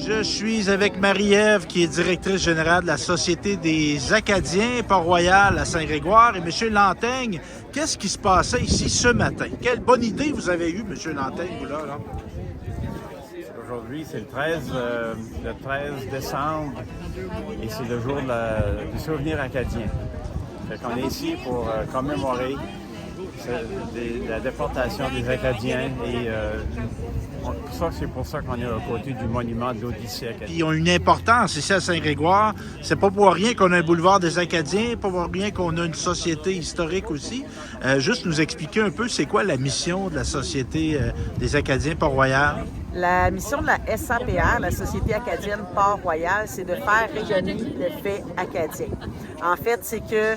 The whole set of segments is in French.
Je suis avec Marie-Ève, qui est directrice générale de la Société des Acadiens, Port-Royal à Saint-Grégoire. Et M. Lanteigne, qu'est-ce qui se passait ici ce matin? Quelle bonne idée vous avez eue, M. Lanteigne, vous là? Aujourd'hui, c'est le 13 décembre et c'est le jour du souvenir acadien. On est ici pour commémorer la déportation des Acadiens et c'est pour ça qu'on est à côté du monument de l'Odyssée acadienne. Ils ont une importance ici à Saint-Grégoire. C'est pas pour rien qu'on a un boulevard des Acadiens, pas pour rien qu'on a une société historique aussi. Juste nous expliquer un peu c'est quoi la mission de la Société des Acadiens Port-Royal. La mission de la SAPR, la Société acadienne Port-Royal, c'est de faire rayonner le fait acadien. En fait, c'est que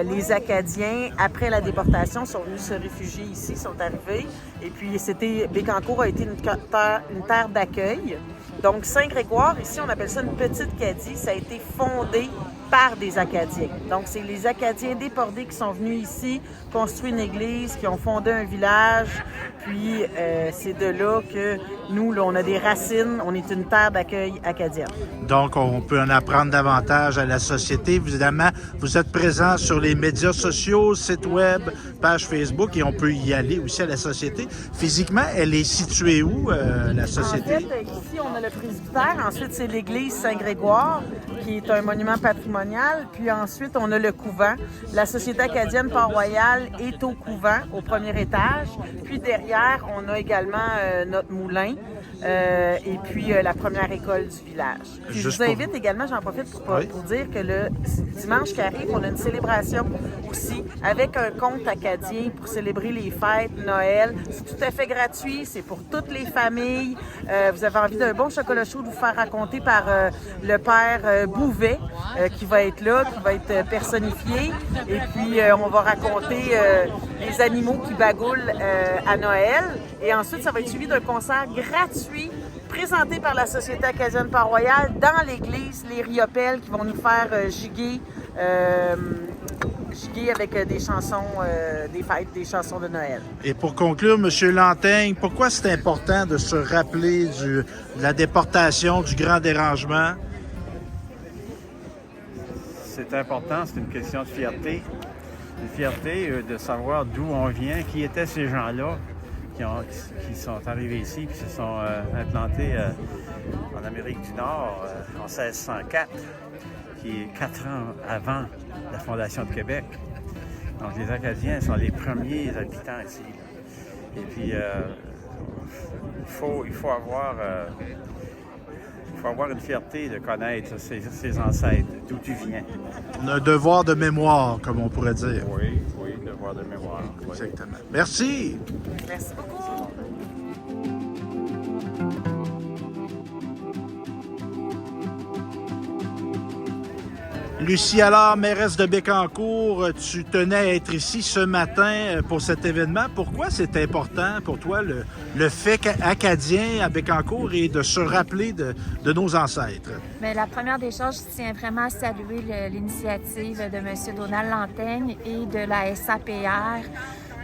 les Acadiens, après la déportation, sont venus se réfugier ici, sont arrivés. Et puis, Bécancour a été une terre d'accueil. Donc, Saint-Grégoire, ici, on appelle ça une petite Acadie. Ça a été fondé par des Acadiens. Donc, c'est les Acadiens déportés qui sont venus ici, construit une église, qui ont fondé un village. Puis, c'est de là que nous, là, on a des racines. On est une terre d'accueil acadienne. Donc, on peut en apprendre davantage à la société. Évidemment, vous êtes présent sur les médias sociaux, site web, page Facebook, et on peut y aller aussi à la société. Physiquement, elle est située où, la société? En fait, ici, on a le presbytère. Ensuite, c'est l'église Saint-Grégoire, qui est un monument patrimonial. Puis ensuite, on a le couvent. La Société acadienne Port-Royal est au couvent, au premier étage. Puis derrière, on a également notre moulin. Et puis la première école du village. Puis je vous invite également, j'en profite pour dire que le dimanche qui arrive, on a une célébration aussi avec un conte acadien pour célébrer les fêtes, Noël. C'est tout à fait gratuit, c'est pour toutes les familles. Vous avez envie d'un bon chocolat chaud de vous faire raconter par le père Bouvet qui va être là, qui va être personnifié. Et puis on va raconter les animaux qui bagoulent à Noël. Et ensuite, ça va être suivi d'un concert gratuit présenté par la Société acadienne Port-Royal dans l'église Les Riopelles qui vont nous faire giguer avec des chansons des fêtes, des chansons de Noël. Et pour conclure, M. Lanteigne, pourquoi c'est important de se rappeler de la déportation, du grand dérangement? C'est important, c'est une question de fierté. Une fierté de savoir d'où on vient, qui étaient ces gens-là qui sont arrivés ici, qui se sont implantés en Amérique du Nord en 1604, qui est 4 ans avant la fondation de Québec. Donc les Acadiens sont les premiers habitants ici. Et puis il faut avoir une fierté de connaître ses ancêtres, d'où tu viens. Un devoir de mémoire, comme on pourrait dire. Oui, devoir de mémoire. Exactement. Merci. Merci beaucoup. Lucie Allard, mairesse de Bécancour, tu tenais à être ici ce matin pour cet événement. Pourquoi c'est important pour toi le fait acadien à Bécancour et de se rappeler de nos ancêtres? Bien, la première des choses, je tiens vraiment à saluer l'initiative de M. Donald Lanteigne et de la SAPR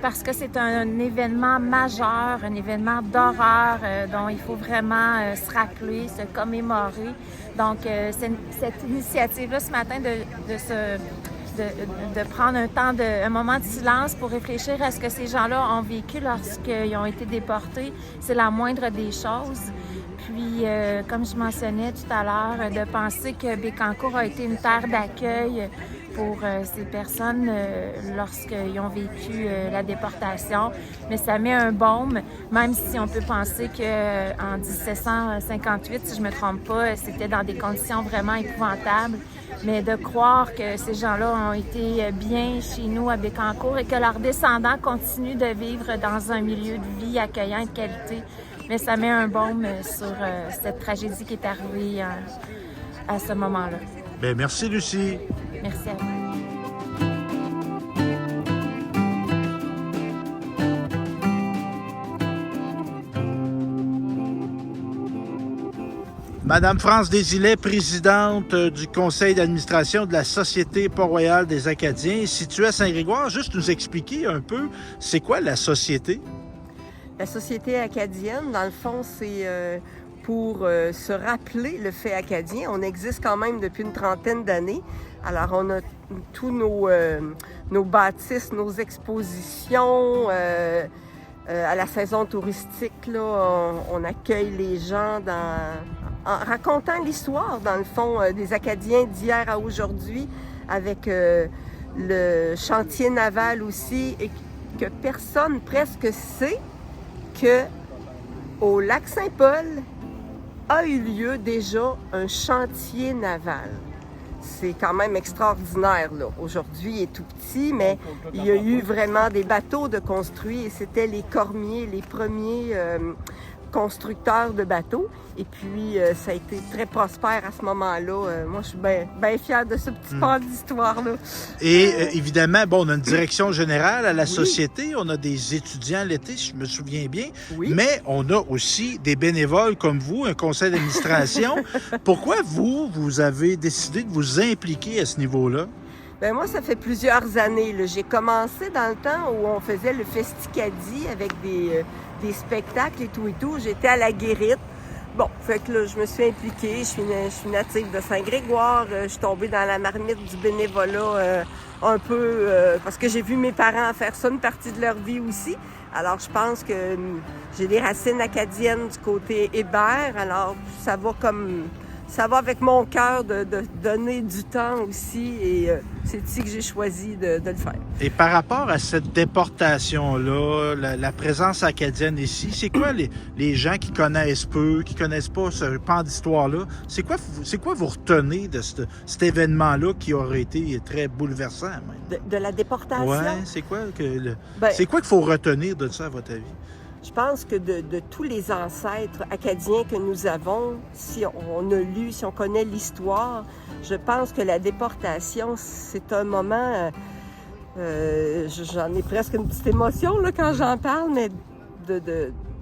parce que c'est un événement majeur, un événement d'horreur dont il faut vraiment se rappeler, se commémorer. Donc, cette initiative-là ce matin de prendre un moment de silence pour réfléchir à ce que ces gens-là ont vécu lorsqu'ils ont été déportés, c'est la moindre des choses. Puis, comme je mentionnais tout à l'heure, de penser que Bécancour a été une terre d'accueil pour ces personnes lorsqu'ils ont vécu la déportation. Mais ça met un baume, même si on peut penser qu'en 1758, si je ne me trompe pas, c'était dans des conditions vraiment épouvantables. Mais de croire que ces gens-là ont été bien chez nous à Bécancour et que leurs descendants continuent de vivre dans un milieu de vie accueillant et de qualité, mais ça met un baume sur cette tragédie qui est arrivée à ce moment-là. Bien, merci, Lucie. Merci à vous. Madame France Desilets, présidente du conseil d'administration de la Société Port-Royal des Acadiens, située à Saint-Grégoire, juste nous expliquer un peu, c'est quoi la société? La Société acadienne, dans le fond, c'est pour se rappeler le fait acadien. On existe quand même depuis une trentaine d'années. Alors, on a tous nos bâtisses, nos expositions. À la saison touristique, là, on accueille les gens en racontant l'histoire, dans le fond, des Acadiens d'hier à aujourd'hui, avec le chantier naval aussi, et que personne presque sait que au lac Saint-Paul a eu lieu déjà un chantier naval. C'est quand même extraordinaire, là. Aujourd'hui, il est tout petit, mais il y a eu vraiment des bateaux de construits et c'était les Cormier, les premiers constructeurs de bateaux. Et puis, ça a été très prospère à ce moment-là. Moi, je suis bien fière de ce petit pan d'histoire-là. Et évidemment, bon, on a une direction générale à la société, on a des étudiants l'été, si je me souviens bien, mais on a aussi des bénévoles comme vous, un conseil d'administration. Pourquoi vous avez décidé de vous impliquer à ce niveau-là? Bien, moi, ça fait plusieurs années, là. J'ai commencé dans le temps où on faisait le Festicadie avec des spectacles et tout. J'étais à la Guérite. Bon, fait que là, je me suis impliquée. Je suis native de Saint-Grégoire. Je suis tombée dans la marmite du bénévolat un peu parce que j'ai vu mes parents faire ça une partie de leur vie aussi. Alors, je pense que j'ai des racines acadiennes du côté Hébert. Alors, ça va avec mon cœur de donner du temps aussi et c'est ici que j'ai choisi de le faire. Et par rapport à cette déportation-là, la présence acadienne ici, c'est quoi les gens qui connaissent peu, qui connaissent pas ce pan d'histoire-là? C'est quoi vous retenez de cet événement-là qui aurait été très bouleversant même? De la déportation? Oui, c'est quoi qu'il faut retenir de ça à votre avis? Je pense que de tous les ancêtres acadiens que nous avons, si on a lu, si on connaît l'histoire, je pense que la déportation, c'est un moment... j'en ai presque une petite émotion là, quand j'en parle, mais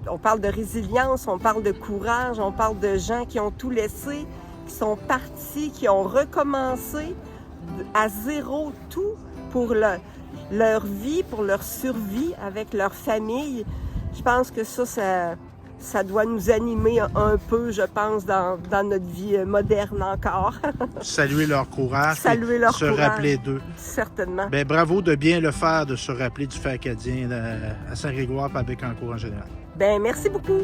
on parle de résilience, on parle de courage, on parle de gens qui ont tout laissé, qui sont partis, qui ont recommencé à zéro tout pour leur vie, pour leur survie avec leur famille. Je pense que ça doit nous animer un peu, je pense, dans notre vie moderne encore. Saluer leur courage, se rappeler d'eux. Certainement. Bien, bravo de bien le faire, de se rappeler du fait acadien à Saint-Grégoire avec un cours en général. Bien, merci beaucoup.